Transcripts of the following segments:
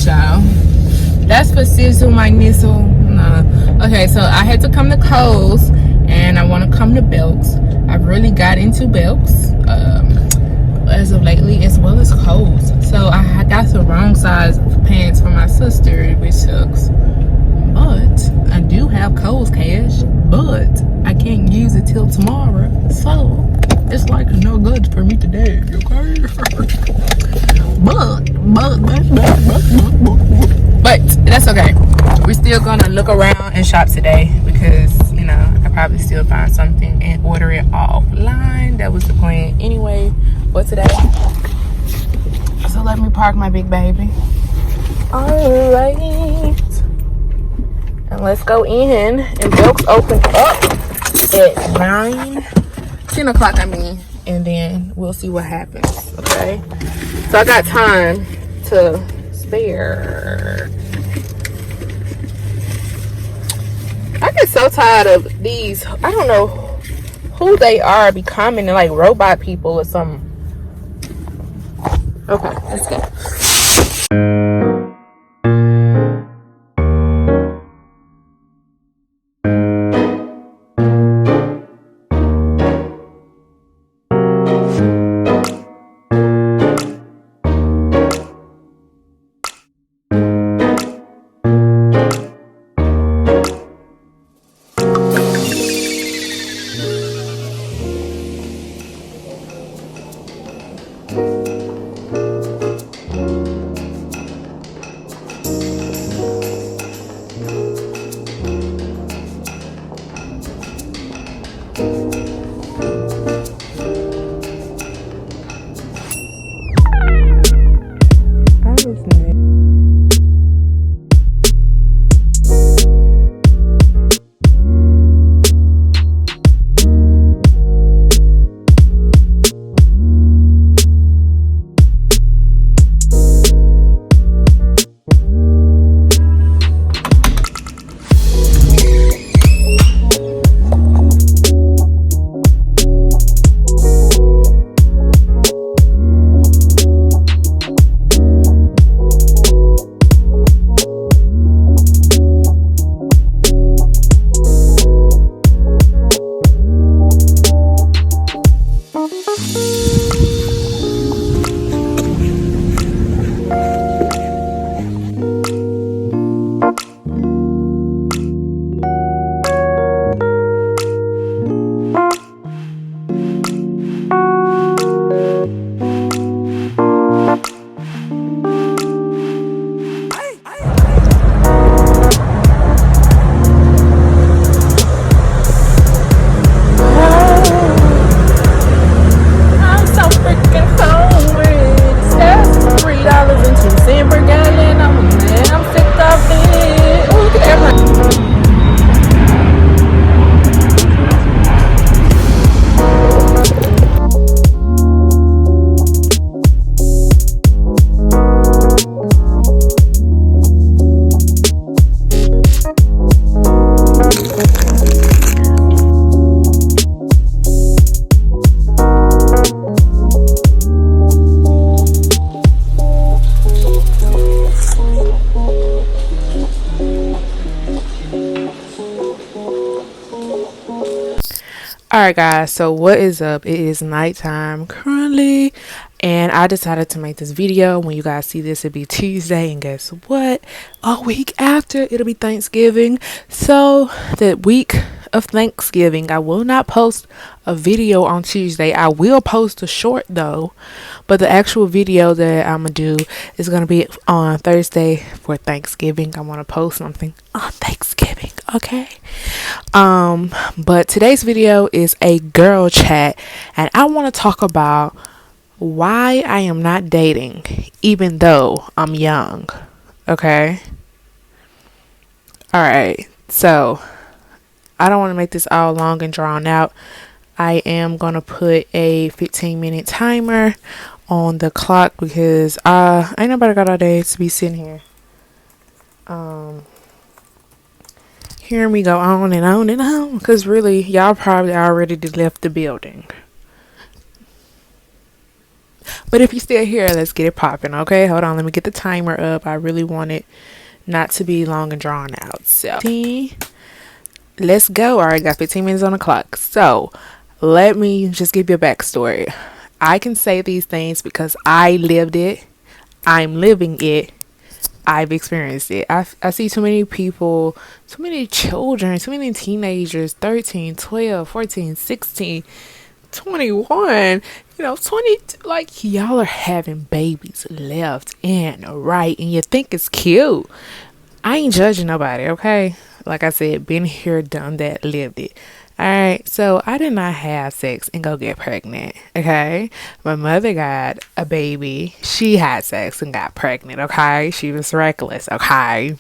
y'all. That's for sizzle my nizzle. Nah. Okay, so I had to come to Kohl's and I want to come to Belks. I've really got into Belks as of lately, as well as Kohl's. So I got the wrong size pants for my sister, which sucks. But I do have Kohl's cash, but I can't use it till tomorrow. So it's like no good for me today, okay? But that's okay. We're still gonna look around and shop today because, you know, I could probably still find something and order it offline. That was the plan anyway for today. So let me park my big baby. All right. And let's go in. And Belks open up at 10 o'clock, I mean. And then we'll see what happens, okay? So I got time to spare. I get so tired of these. I don't know who they are becoming, like robot people or something. Okay, let's go. Alright guys, so what is up? It is nighttime currently and I decided to make this video. When you guys see this, it'll be Tuesday, and guess what? A week after it'll be Thanksgiving. So the week of Thanksgiving, I will not post a video on Tuesday. I will post a short though, but the actual video that I'm gonna do is gonna be on Thursday for Thanksgiving. I want to post something on Thanksgiving, okay? But today's video is a girl chat, and I want to talk about why I am not dating even though I'm young, okay? All right, so I don't want to make this all long and drawn out. I am going to put a 15-minute timer on the clock because ain't nobody got all day to be sitting here. Hearing me go on and on and on, because really, y'all probably already left the building. But if you're still here, let's get it popping. Okay, hold on, let me get the timer up. I really want it not to be long and drawn out. So let's go. All right, got 15 minutes on the clock. So let me just give you a backstory. I can say these things because I lived it, I'm living it, I've experienced it. I see too many people, too many children, too many teenagers, 13, 12, 14, 16, 21, 20, like y'all are having babies left and right, and you think it's cute. I ain't judging nobody, okay? Like I said, been here, done that, lived it. Alright, so I did not have sex and go get pregnant, okay? My mother got a baby. She had sex and got pregnant, okay? She was reckless, okay?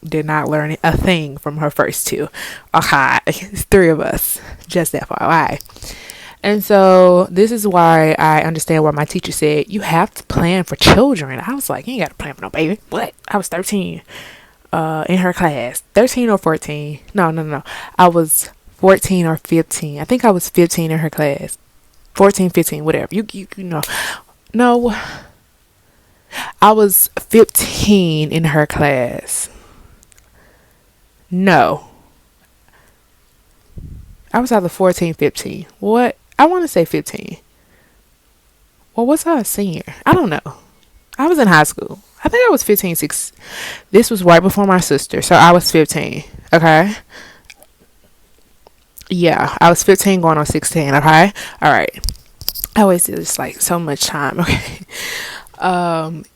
Did not learn a thing from her first two, okay? It's three of us, just FYI. And so this is why I understand why my teacher said, you have to plan for children. I was like, you ain't got to plan for no baby. What? I was 13 in her class. 13 or 14. No. I was 14 or 15. I think I was 15 in her class. 14, 15, whatever. You know. No. I was 15 in her class. No. I was either 14, 15. What? I want to say 15. Well, what's I a senior? I don't know. I was in high school. I think I was 15, 6. This was right before my sister, so I was 15. Okay? Yeah, I was 15 going on 16. Okay? All right. I wasted just like so much time. Okay?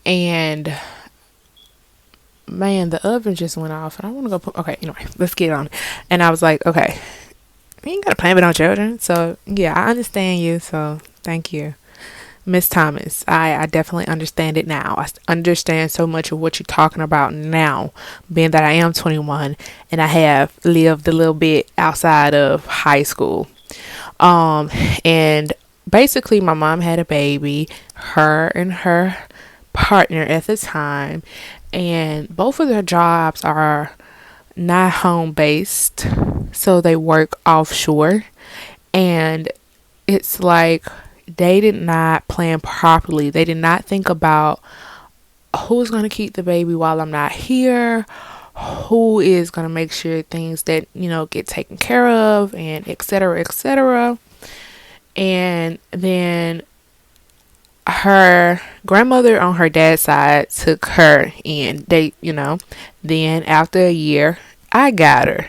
And man, the oven just went off, and I want to go put. Okay, anyway, let's get on. And I was like, okay, we ain't gotta plan it on children. So yeah, I understand you. So thank you, Miss Thomas. I definitely understand it now. I understand so much of what you're talking about now, being that I am 21 and I have lived a little bit outside of high school. And basically my mom had a baby, her and her partner at the time, and both of their jobs are not home based, so they work offshore. And it's like they did not plan properly. They did not think about who's going to keep the baby while I'm not here, who is going to make sure things that get taken care of, and etc., etc. And then her grandmother on her dad's side took her in. Then after a year, I got her.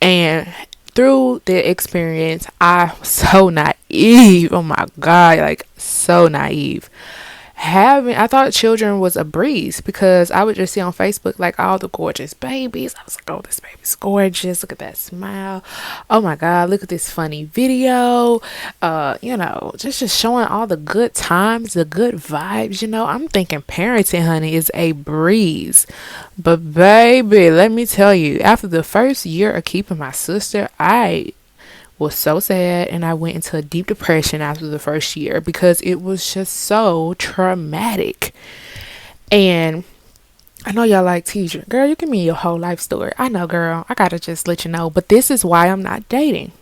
And through the experience, I was so naive. Oh my God, like so naive. I thought children was a breeze because I would just see on Facebook like all the gorgeous babies. I was like, oh, this baby's gorgeous. Look at that smile. Oh my God, look at this funny video. Just showing all the good times, the good vibes. I'm thinking parenting, honey, is a breeze. But baby, let me tell you, after the first year of keeping my sister, I was so sad, and I went into a deep depression after the first year because it was just so traumatic. And I know y'all like, teacher, girl, you give me your whole life story. I know, girl, I gotta just let you know, but this is why I'm not dating.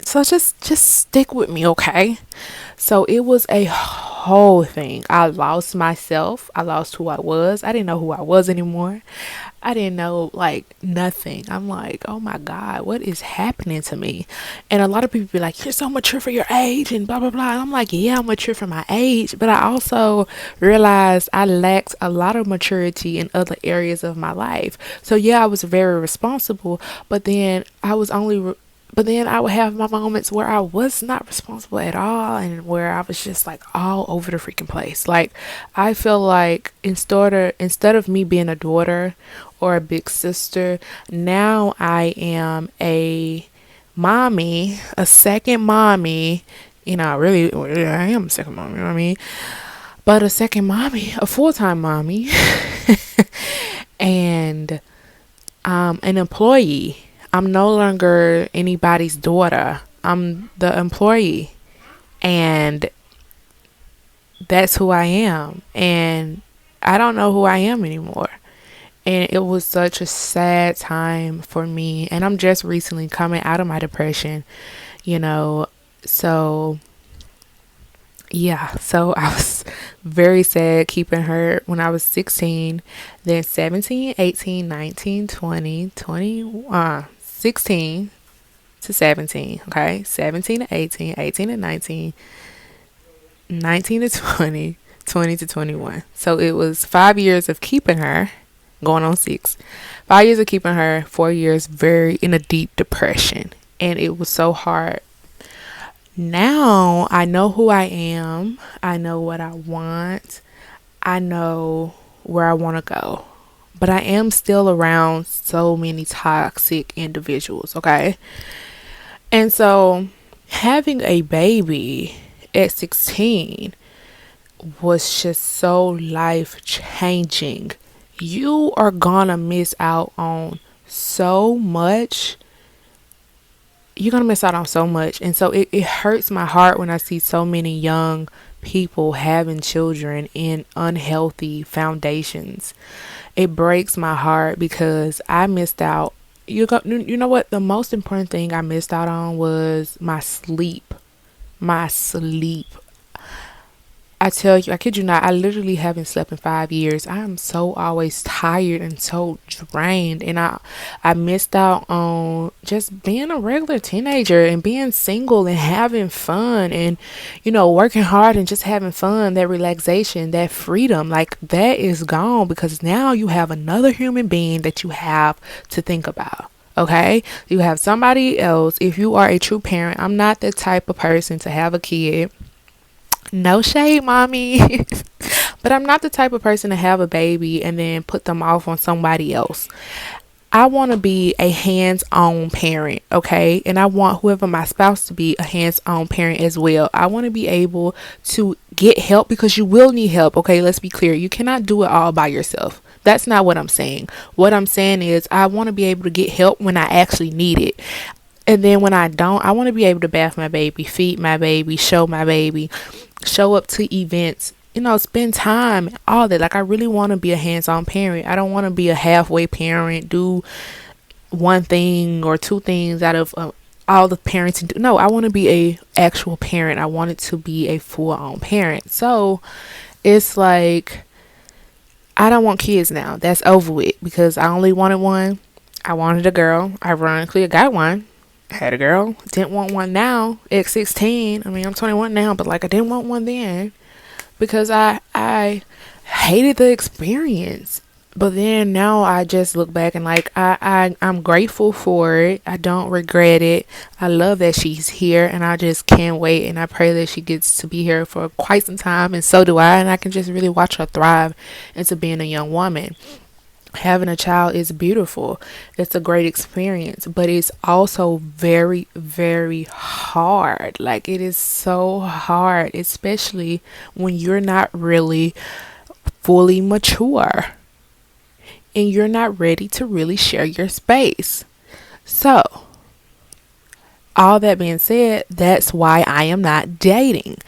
So just stick with me, okay? So it was a whole thing. I lost myself. I lost who I was. I didn't know who I was anymore. I didn't know like nothing. I'm like, oh my God, what is happening to me? And a lot of people be like, you're so mature for your age and blah, blah, blah. And I'm like, yeah, I'm mature for my age. But I also realized I lacked a lot of maturity in other areas of my life. So yeah, I was very responsible, but then but then I would have my moments where I was not responsible at all, and where I was just like all over the freaking place. Like I feel like instead of me being a daughter or a big sister, now I am a mommy, a second mommy. I am a second mommy, you know what I mean? But a second mommy, a full-time mommy, and an employee. I'm no longer anybody's daughter. I'm the employee. And that's who I am. And I don't know who I am anymore. And it was such a sad time for me. And I'm just recently coming out of my depression, So Yeah, so I was very sad keeping her when I was 16, then 17, 18, 19, 20, 20, 16 to 17, okay? 17 to 18, 18 to 19, 19 to 20, 20 to 21. So it was 5 years of keeping her, going on six. 5 years of keeping her, 4 years very in a deep depression. And it was so hard. Now I know who I am. I know what I want. I know where I want to go. But I am still around so many toxic individuals, okay? And so having a baby at 16 was just so life changing. You are gonna miss out on so much. You're gonna miss out on so much. And so it hurts my heart when I see so many young people having children in unhealthy foundations. It breaks my heart because I missed out. You know what? The most important thing I missed out on was my sleep. My sleep. I tell you, I kid you not, I literally haven't slept in 5 years. I am so always tired and so drained. And I missed out on just being a regular teenager and being single and having fun and, working hard and just having fun, that relaxation, that freedom. Like that is gone because now you have another human being that you have to think about. Okay, you have somebody else. If you are a true parent, I'm not the type of person to have a kid. No shade, mommy. But I'm not the type of person to have a baby and then put them off on somebody else. I want to be a hands on parent, okay? And I want whoever my spouse to be a hands on parent as well. I want to be able to get help because you will need help, okay? Let's be clear. You cannot do it all by yourself. That's not what I'm saying. What I'm saying is, I want to be able to get help when I actually need it. And then when I don't, I want to be able to bath my baby, feed my baby, show my baby, show up to events, spend time, all that. Like, I really want to be a hands-on parent. I don't want to be a halfway parent, do one thing or two things out of all the parenting. No, I want to be a actual parent. I want it to be a full-on parent. So it's like, I don't want kids now. That's over with because I only wanted one. I wanted a girl. Ironically, I got one. Had a girl. Didn't want one now at 16. I mean, I'm 21 now, but like I didn't want one then because I hated the experience. But then now I just look back and like I'm grateful for it. I don't regret it. I love that she's here and I just can't wait, and I pray that she gets to be here for quite some time, and so do I, and I can just really watch her thrive into being a young woman. Having a child is beautiful. It's a great experience, but it's also very, very hard. Like, it is so hard, especially when you're not really fully mature and you're not ready to really share your space. So, all that being said, that's why I am not dating.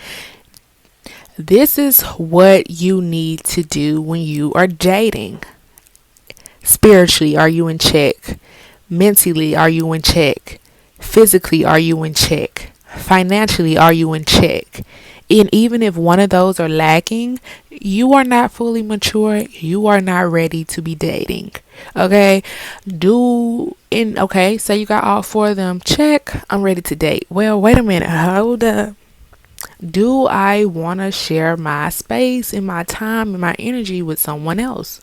This is what you need to do when you are dating. Spiritually, are you in check? Mentally, are you in check? Physically, are you in check? Financially, are you in check? And even if one of those are lacking, you are not fully mature. You are not ready to be dating. Okay? So you got all four of them. Check. I'm ready to date. Well, wait a minute. Hold up. Do I want to share my space and my time and my energy with someone else?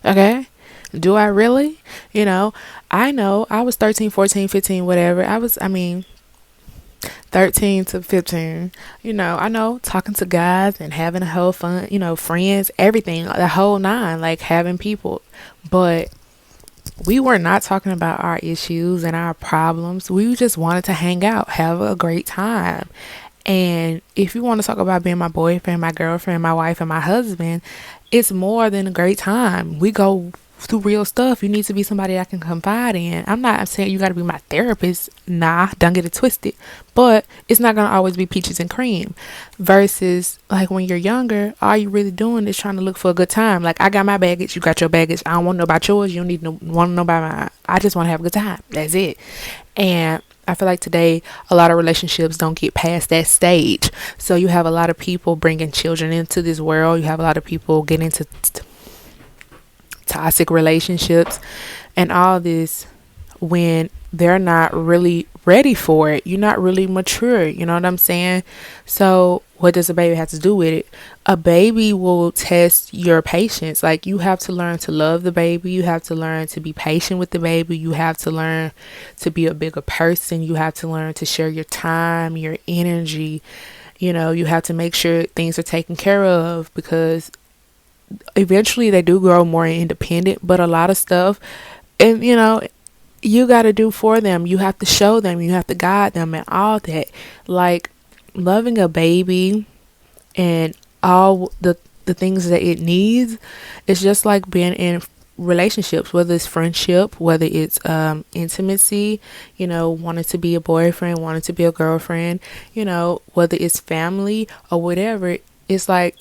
Okay? Do I really? I know I was 13, 14, 15, whatever. 13 to 15. I know talking to guys and having a whole fun, friends, everything, the whole nine, like having people. But we were not talking about our issues and our problems. We just wanted to hang out, have a great time. And if you want to talk about being my boyfriend, my girlfriend, my wife, and my husband, it's more than a great time. We go through real stuff. You need to be somebody I can confide in. I'm not saying you got to be my therapist. Nah, don't get it twisted. But it's not going to always be peaches and cream. Versus, like, when you're younger, all you really doing is trying to look for a good time. Like, I got my baggage, you got your baggage. I don't want to know about yours. You don't want to know about mine. I just want to have a good time. That's it. And I feel like today a lot of relationships don't get past that stage. So you have a lot of people bringing children into this world. You have a lot of people getting into toxic relationships and all this when they're not really ready for it. You're not really mature. You know what I'm saying? So, what does a baby have to do with it? A baby will test your patience. Like, you have to learn to love the baby. You have to learn to be patient with the baby. You have to learn to be a bigger person. You have to learn to share your time, your energy. You know, you have to make sure things are taken care of because eventually they do grow more independent, but a lot of stuff, and you got to do for them. You have to show them, you have to guide them, and all that. Like, loving a baby and all the things that it needs, it's just like being in relationships, whether it's friendship, whether it's intimacy, wanting to be a boyfriend, wanting to be a girlfriend, whether it's family or whatever. It's like,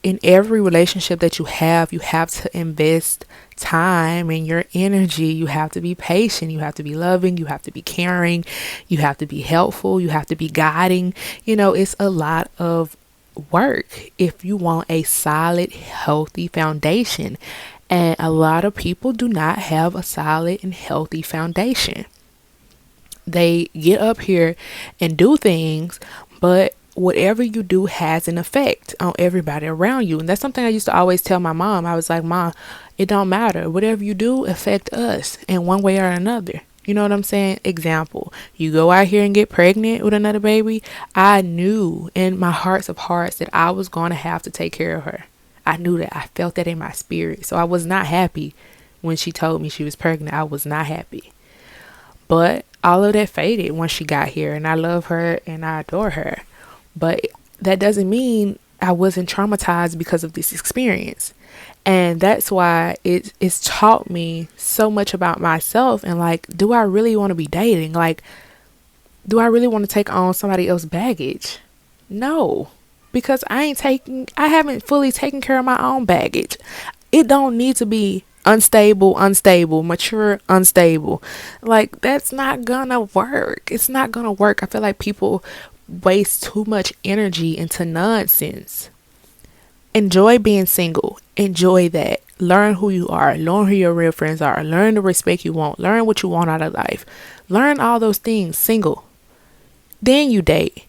in every relationship that you have to invest time and your energy. You have to be patient. You have to be loving. You have to be caring. You have to be helpful. You have to be guiding. It's a lot of work if you want a solid, healthy foundation. And a lot of people do not have a solid and healthy foundation. They get up here and do things, but whatever you do has an effect on everybody around you. And that's something I used to always tell my mom. I was like, Mom, it don't matter. Whatever you do affect us in one way or another. You know what I'm saying? Example, you go out here and get pregnant with another baby. I knew in my hearts of hearts that I was going to have to take care of her. I knew that. I felt that in my spirit. So I was not happy when she told me she was pregnant. I was not happy. But all of that faded once she got here, and I love her and I adore her. But that doesn't mean I wasn't traumatized because of this experience. And that's why it's taught me so much about myself. And like, do I really want to be dating? Like, do I really want to take on somebody else's baggage? No, because I haven't fully taken care of my own baggage. It don't need to be unstable, mature, unstable. Like, that's not gonna work. It's not gonna work. I feel like people waste too much energy into nonsense. Enjoy being single. Enjoy that. Learn who you are. Learn who your real friends are. Learn the respect you want. Learn what you want out of life. Learn all those things single. Then you date.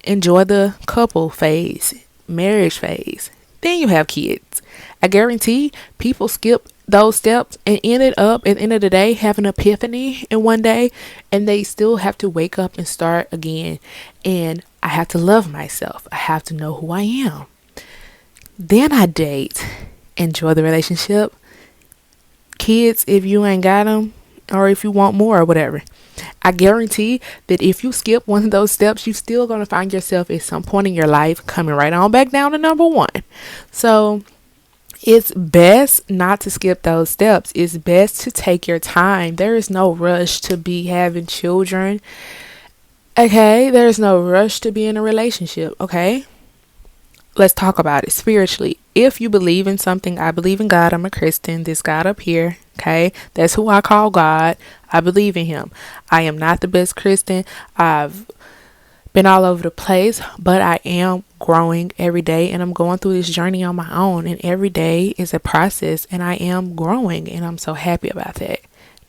Enjoy the couple phase, marriage phase. Then you have kids. I guarantee people skip those steps and ended up at the end of the day having an epiphany in one day, and they still have to wake up and start again. And I have to love myself. I have to know who I am. Then I date. Enjoy the relationship. Kids, if you ain't got them, or if you want more or whatever, I guarantee that if you skip one of those steps, you're still going to find yourself at some point in your life coming right on back down to number one. So it's best not to skip those steps. It's best to take your time. There is no rush to be having children. Okay, there's no rush to be in a relationship. Okay, let's talk about it spiritually. If you believe in something, I believe in God. I'm a Christian. This God up here, okay, that's who I call God. I believe in him. I am not the best Christian. I've been all over the place, but I am growing every day, and I'm going through this journey on my own, and every day is a process, and I am growing, and I'm so happy about that.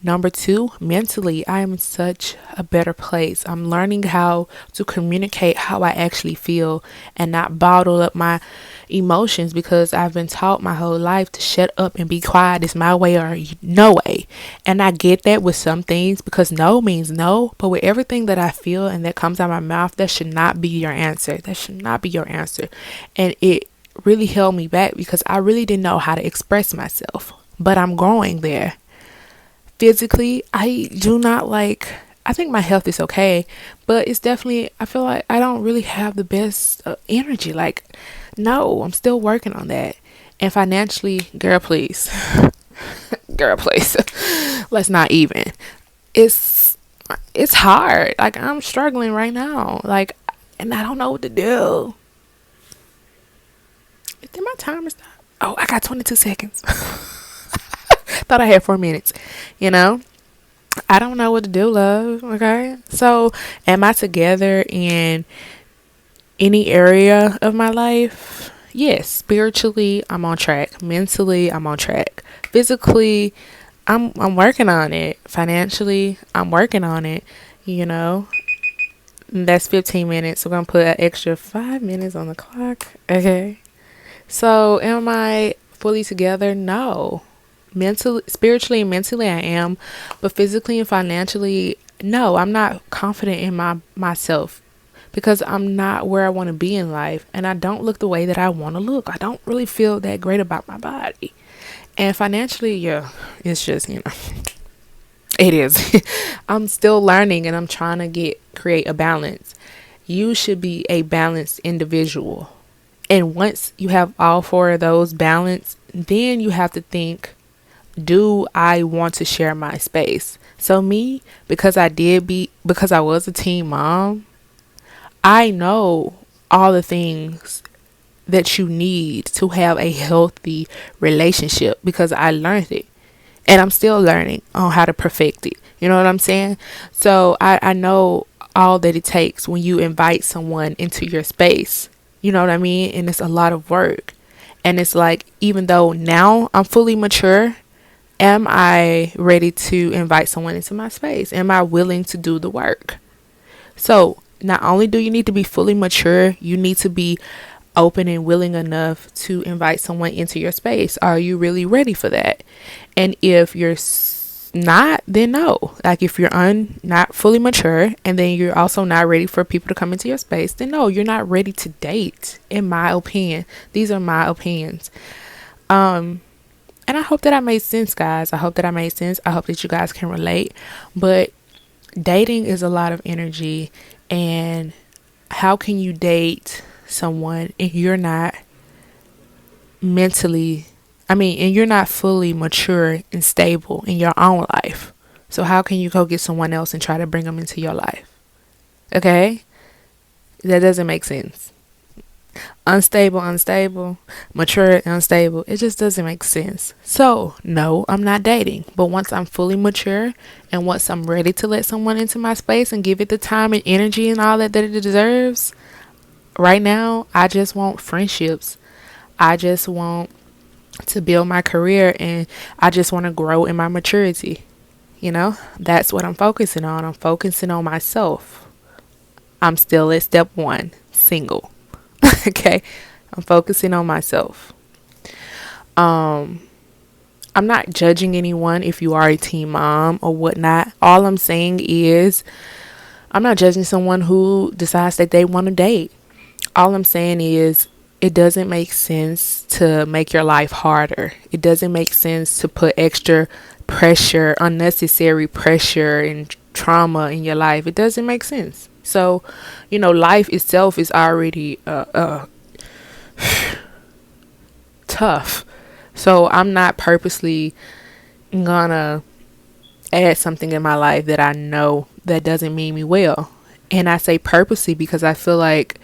Number two, mentally, I am in such a better place. I'm learning how to communicate how I actually feel and not bottle up my emotions, because I've been taught my whole life to shut up and be quiet. It's my way or no way. And I get that with some things, because no means no. But with everything that I feel and that comes out of my mouth, that should not be your answer. That should not be your answer. And it really held me back because I really didn't know how to express myself. But I'm growing there. Physically, I think my health is okay, but it's definitely, I feel like I don't really have the best energy. Like, no, I'm still working on that. And financially, girl, please, girl, please, let's not even. It's hard. Like, I'm struggling right now. Like, and I don't know what to do. Did my timer stop? I got 22 seconds. Thought I had 4 minutes, I don't know what to do, love. Okay. So, am I together in any area of my life? Yes. Spiritually, I'm on track. Mentally, I'm on track. Physically, I'm working on it. Financially, I'm working on it. You know, that's 15 minutes. We're gonna put an extra 5 minutes on the clock. Okay. So, am I fully together? No. Mentally, spiritually, and mentally, I am, but physically and financially, no. I'm not confident in myself because I'm not where I want to be in life, and I don't look the way that I want to look. I don't really feel that great about my body, and financially, yeah, it's just it is. I'm still learning, and I'm trying to create a balance. You should be a balanced individual. And once you have all four of those balanced, then you have to think, do I want to share my space? So me, because I was a teen mom, I know all the things that you need to have a healthy relationship because I learned it. And I'm still learning on how to perfect it. You know what I'm saying? So I know all that it takes when you invite someone into your space. You know what I mean? And it's a lot of work. And it's like, even though now I'm fully mature, am I ready to invite someone into my space? Am I willing to do the work? So, not only do you need to be fully mature, you need to be open and willing enough to invite someone into your space. Are you really ready for that? And if you're not, then no. Like if you're not fully mature and then you're also not ready for people to come into your space, then no, you're not ready to date, in my opinion. These are my opinions. And I hope that I made sense, guys. I hope that I made sense. I hope that you guys can relate. But dating is a lot of energy. And how can you date someone and you're not mentally, and you're not fully mature and stable in your own life? So how can you go get someone else and try to bring them into your life? Okay? That doesn't make sense. Unstable, mature, unstable. It just doesn't make sense. So, no, I'm not dating. But once I'm fully mature and once I'm ready to let someone into my space and give it the time and energy and all that it deserves, right now, I just want friendships. I just want to build my career and I just want to grow in my maturity. That's what I'm focusing on. I'm focusing on myself. I'm still at step 1, single. Okay, I'm focusing on myself. I'm not judging anyone if you are a teen mom or whatnot. All I'm saying is I'm not judging someone who decides that they want to date. All I'm saying is it doesn't make sense to make your life harder. It doesn't make sense to put extra pressure, unnecessary pressure and trauma in your life. It doesn't make sense. So, life itself is already tough. So I'm not purposely gonna add something in my life that I know that doesn't mean me well. And I say purposely because I feel like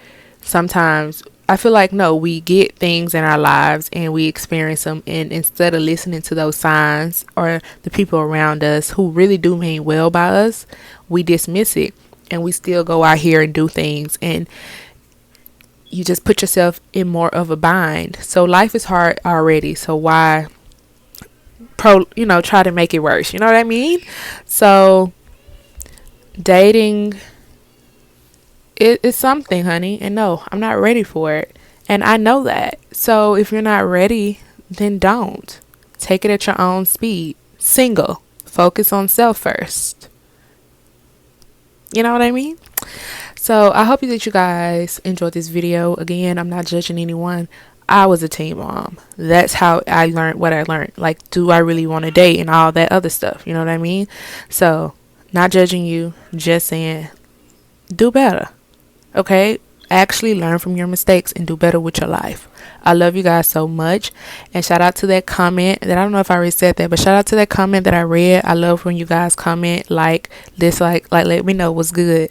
no, we get things in our lives and we experience them, and instead of listening to those signs or the people around us who really do mean well by us, we dismiss it and we still go out here and do things, and you just put yourself in more of a bind. So life is hard already, so why try to make it worse? You know what I mean? So dating, it's something, honey, and no, I'm not ready for it, and I know that. So if you're not ready, then don't. Take it at your own speed. Single. Focus on self first. You know what I mean? So I hope that you guys enjoyed this video. Again, I'm not judging anyone. I was a teen mom. That's how I learned what I learned. Like, do I really want to date and all that other stuff? You know what I mean? So, not judging you, just saying, do better. Okay? Actually learn from your mistakes and do better with your life. I love you guys so much. And shout out to that comment that I don't know if I already said that, but shout out to that comment that I read. I love when you guys comment, like, dislike, like, let me know what's good.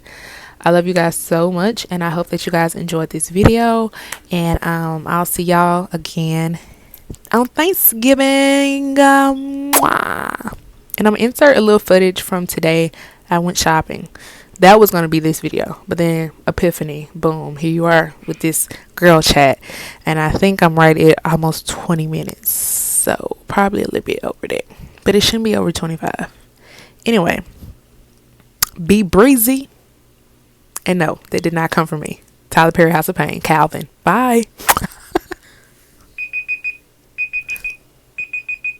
I love you guys so much, and I hope that you guys enjoyed this video, and I'll see y'all again on Thanksgiving. Mwah. And I'm gonna insert a little footage from today. I went shopping. That was gonna be this video, but then epiphany, boom, here you are with this girl chat. And I think I'm right at almost 20 minutes, so probably a little bit over that, but it shouldn't be over 25. Anyway, be breezy. And no, that did not come from me. Tyler Perry, House of Pain, Calvin. Bye.